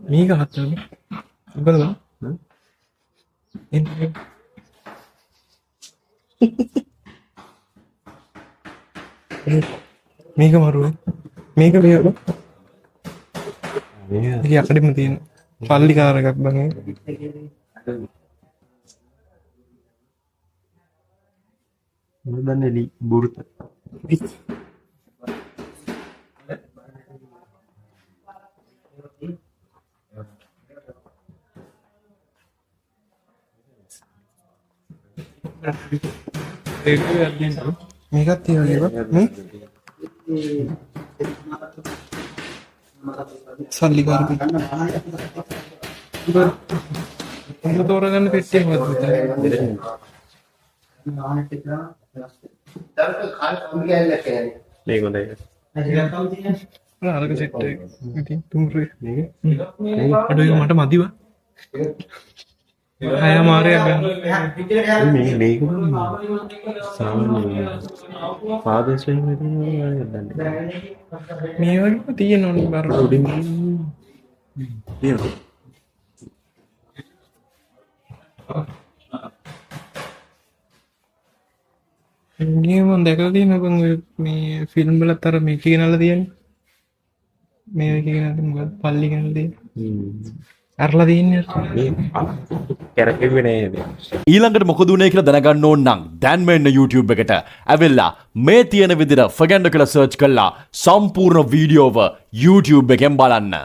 මේක හත්තම බලන්න එන්න මේක මරුව මේක මේක යකඩිම තියෙන පල්ලි කාර එකක් බං දන්නේ බුරුත මේකත් තියෙනවා මේ සල්ලි කාර උඹ තෝරගන්න පෙට්ටියක් වත්ද මේක හොඳයි අරක සෙට් එක ඉතින් තුම්රේ අඩුයි මට මදිවා අය මාරයක් ගන්න මේක සාමාන්‍ය පාදේශ වලින් දන්නේ මේ වගේ තියෙනවනේ බර උඩින් තියෙනවා මම දැකලා තියෙනවා මේ ෆිල්ම් වලත් අර මේක ගෙනල්ලා තියෙන්නේ මේ කියන මොකද පල්ලි ගෙනල්ලා තියෙන්නේ අරලා තියෙන්නේ කැරකෙන්නේ නේද ඊළඟට මොකද උනේ කියලා දැනගන්න ඕන නම් දැන් මෙන්න YouTube එකට ඇවිල්ලා මේ තියෙන විදිහට ෆගැන්ඩෝ කියලා සර්ච් කළා සම්පූර්ණ වීඩියෝව YouTube එකෙන් බලන්න